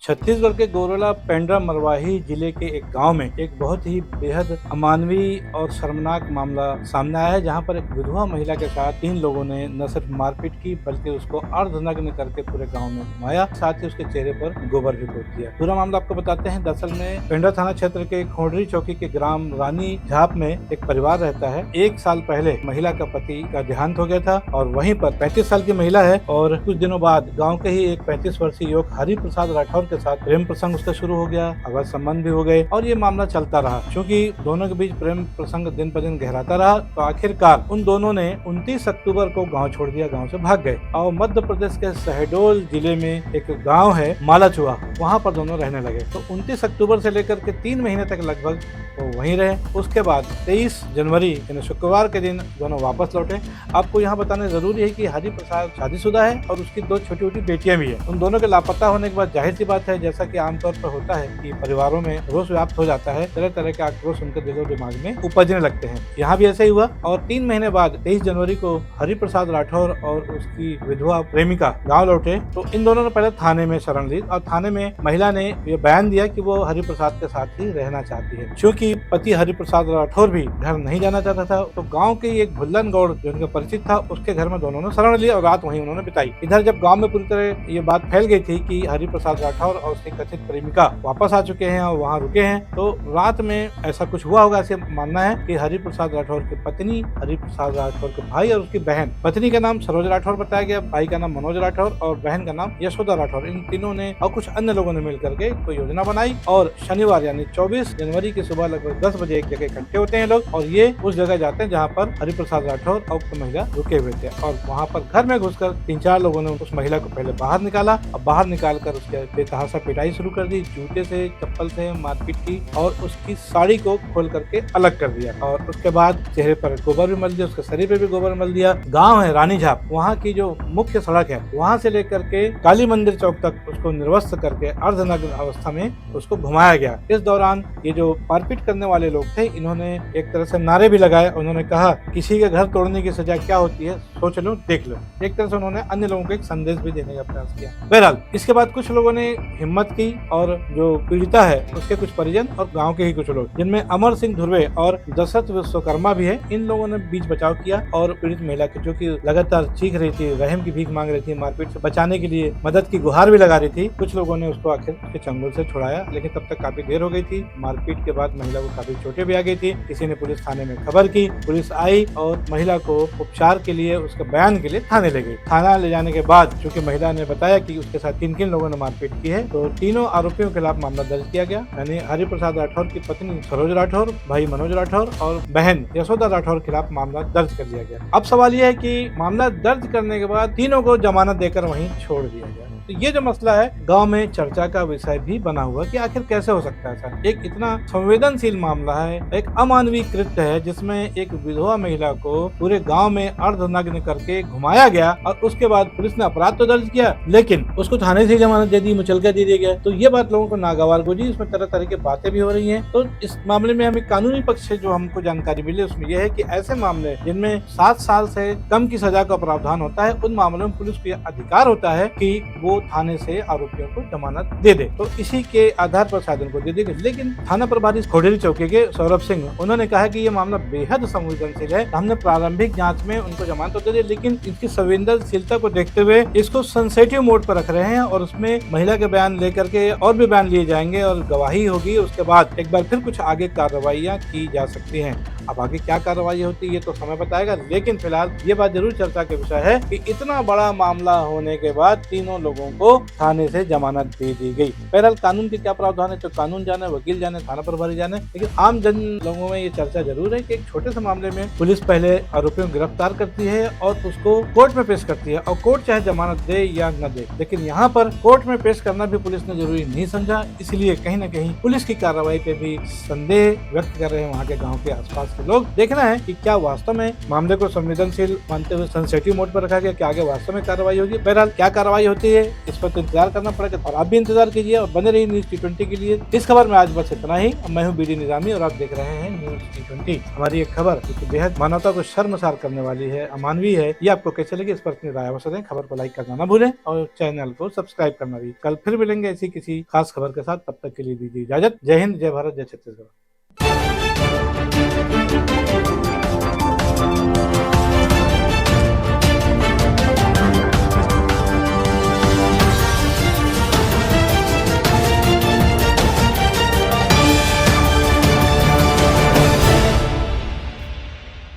छत्तीसगढ़ के गौरेला पेंड्रा मरवाही जिले के एक गांव में एक बहुत ही बेहद अमानवीय और शर्मनाक मामला सामने आया है, जहां पर एक विधवा महिला के साथ 3 लोगों ने न सिर्फ मारपीट की बल्कि उसको अर्धनग्न करके पूरे गांव में घुमाया, साथ ही उसके चेहरे पर गोबर भी पोत दिया। पूरा मामला आपको बताते हैं। दरअसल में पेंड्रा थाना क्षेत्र के खोडरी चौकी के ग्राम रानी झाप में एक परिवार रहता है। 1 साल पहले महिला का पति का देहांत हो गया था और वहीं पर 35 साल की महिला है और कुछ दिनों बाद गाँव के ही एक 35 वर्षीय युवक हरि प्रसाद राठौर के साथ प्रेम प्रसंग उसका शुरू हो गया, अवैध संबंध भी हो गए और ये मामला चलता रहा। क्योंकि दोनों के बीच प्रेम प्रसंग दिन पर दिन गहराता रहा तो आखिरकार उन दोनों ने 29 अक्टूबर को गांव छोड़ दिया, गांव से भाग गए और मध्य प्रदेश के शहडोल जिले में एक गांव है मालाचुआ, वहां पर दोनों रहने लगे। तो 29 अक्टूबर से लेकर के 3 महीने तक लगभग वो वहीं रहे। उसके बाद 23 जनवरी यानी शुक्रवार के दिन दोनों वापस लौटे। आपको यहाँ बताना जरूरी है कि हरि प्रसाद शादीशुदा है और उसकी 2 छोटी छोटी बेटियां भी है। उन दोनों के लापता होने के बाद जाहिर सी बात है, जैसा कि आमतौर पर होता है कि परिवारों में रोष व्याप्त हो जाता है, तरह तरह के आक्रोश उनके दिलो दिमाग में उपजने लगते हैं। यहाँ भी ऐसा ही हुआ और 3 महीने बाद 23 जनवरी को हरि प्रसाद राठौर और उसकी विधवा प्रेमिका गाँव लौटे। तो इन दोनों ने पहले थाने में शरण ली और थाने में महिला ने ये बयान दिया कि वो हरि प्रसाद के साथ ही रहना चाहती है। क्योंकि पति हरि प्रसाद राठौर भी घर नहीं जाना चाहता था, तो गांव के एक भुल्लन गौड़ जो उनका परिचित था, उसके घर में दोनों ने शरण लिया और रात वहीं उन्होंने बिताई। इधर जब गांव में पूरी तरह ये बात फैल गई थी कि हरि प्रसाद राठौर और उसकी कथित प्रेमिका वापस आ चुके हैं और वहां रुके हैं, तो रात में ऐसा कुछ हुआ होगा, ऐसे मानना है कि हरि प्रसाद राठौर की पत्नी, हरि प्रसाद राठौर के भाई और उसकी बहन, पत्नी का नाम सरोज राठौर बताया गया, भाई का नाम मनोज राठौर और बहन का नाम यशोदा राठौर, इन तीनों ने और कुछ अन्य लोगों ने मिलकर के कोई योजना बनाई और शनिवार यानी 24 जनवरी की सुबह लगभग 10 बजे एक जगह इकट्ठे होते हैं लोग और ये उस जगह जाते हैं जहाँ पर हरि प्रसाद राठौर और उक्त महिला रुके हुए थे और वहाँ पर घर में घुसकर 3-4 लोगों ने उस महिला को पहले बाहर निकाला और बाहर निकालकर उसके बेतहाशा पिटाई शुरू कर दी, जूते से चप्पल से मारपीट की और उसकी साड़ी को खोल करके अलग कर दिया और उसके बाद चेहरे पर गोबर भी मल दिया, उसके शरीर पे भी गोबर मल दिया। गाँव है रानी झाप, वहाँ की जो मुख्य सड़क है वहाँ से लेकर के काली मंदिर चौक तक उसको निर्वस्त्र करके अर्धनग्न अवस्था में उसको घुमाया गया। इस दौरान ये जो मारपीट करने वाले लोग थे, इन्होंने एक तरह से नारे भी लगाए। उन्होंने कहा किसी के घर तोड़ने की सजा क्या होती है, सोच लो देख लो। एक तरह से उन्होंने अन्य लोगों को एक संदेश भी देने का प्रयास किया। बहरहाल इसके बाद कुछ लोगों ने हिम्मत की और जो पीड़िता है उसके कुछ परिजन और गांव के ही कुछ लोग, जिनमें अमर सिंह धुर्वे और दशरथ विश्वकर्मा भी है, इन लोगों ने बीच बचाव किया और पीड़ित महिला की जो कि लगातार चीख रही थी, रहम की भीख मांग रही थी, मारपीट से बचाने के लिए मदद की गुहार भी लगा रही थी, कुछ लोगों ने उसको आखिर उसके चंगुल से छुड़ाया। लेकिन तब तक काफी देर हो गई थी। मारपीट के बाद महिला को काफी चोटें भी आ गई थी। किसी ने पुलिस थाने में खबर की, पुलिस आई और महिला को उपचार के लिए उसके बयान के लिए थाने ले गई। थाना ले जाने के बाद चूंकि महिला ने बताया कि उसके साथ किन लोगों ने मारपीट की है, तो तीनों आरोपियों के खिलाफ मामला दर्ज किया गया। यानी हरि प्रसाद राठौर की पत्नी सरोज राठौर, भाई मनोज राठौर और बहन यशोदा राठौर के खिलाफ मामला दर्ज कर लिया गया। अब सवाल यह है कि मामला दर्ज करने के बाद तीनों को जमानत देकर वहीं छोड़ दिया गया। तो ये जो मसला है गांव में चर्चा का विषय भी बना हुआ कि आखिर कैसे हो सकता है सर, एक इतना संवेदनशील मामला है, एक अमानवीय कृत्य है जिसमें एक विधवा महिला को पूरे गांव में अर्धनग्न करके घुमाया गया और उसके बाद पुलिस ने अपराध तो दर्ज किया लेकिन उसको थाने से जमानत दे दी, मुचलका दे दिया गया। तो ये बात लोगों को नागवार गुजरी, इसमें तरह तरह की बातें भी हो रही है। तो इस मामले में हमें कानूनी पक्ष से जो हमको जानकारी मिली उसमें यह है कि ऐसे मामले जिनमें 7 साल से कम की सजा का प्रावधान होता है, उन मामलों में पुलिस को अधिकार होता है कि वो थाने से आरोपियों को जमानत दे दे। तो इसी के आधार पर शायद उनको दे देगा। लेकिन थाना प्रभारी खोडरी चौकी के सौरभ सिंह उन्होंने कहा कि ये मामला बेहद संवेदनशील है। हमने प्रारंभिक जांच में उनको जमानत तो दे दी, लेकिन इसकी संवेदनशीलता को देखते हुए इसको सेंसिटिव मोड पर रख रहे हैं और उसमें महिला के बयान लेकर के और भी बयान लिए जाएंगे और गवाही होगी। उसके बाद एक बार फिर कुछ आगे कार्रवाइयाँ की जा सकती हैं। अब आगे क्या कार्रवाई होती है ये तो समय बताएगा, लेकिन फिलहाल ये बात जरूर चर्चा के विषय है कि इतना बड़ा मामला होने के बाद तीनों लोगों को थाने से जमानत दे दी गई। बहरहाल कानून के क्या प्रावधान है तो कानून जाने, वकील जाने, थाना प्रभारी जाने, लेकिन आम जन लोगों में ये चर्चा जरूर है कि एक छोटे से मामले में पुलिस पहले आरोपियों को गिरफ्तार करती है और उसको कोर्ट में पेश करती है और कोर्ट चाहे जमानत दे या न दे, लेकिन यहाँ पर कोर्ट में पेश करना भी पुलिस ने जरूरी नहीं समझा। इसलिए कहीं न कहीं पुलिस की कार्रवाई पे भी संदेह व्यक्त कर रहे हैं वहाँ के गाँव के आसपास के लोग। देखना है कि क्या वास्तव में मामले को संवेदनशील मानते हुए सेंसिटिव मोड पर रखा गया, क्या आगे वास्तव में कार्रवाई होगी। बहरहाल क्या कार्रवाई होती है इस पर तो इंतजार करना पड़ेगा और आप भी इंतजार कीजिए और बने रहिए न्यूज T20 के लिए। इस खबर में आज बस इतना ही। मैं हूँ बीडी निजामी और आप देख रहे हैं न्यूज T20। हमारी एक खबर जो बेहद मानवता को शर्मसार करने वाली है, अमानवीय है, ये आपको कैसे लगी इस पर अपनी राय अवश्य दें। खबर को लाइक करना ना भूलें और चैनल को सब्सक्राइब करना भी। कल फिर मिलेंगे ऐसी किसी खास खबर के साथ, तब तक के लिए दीजिए इजाजत। जय हिंद, जय भारत, जय छत्तीसगढ़।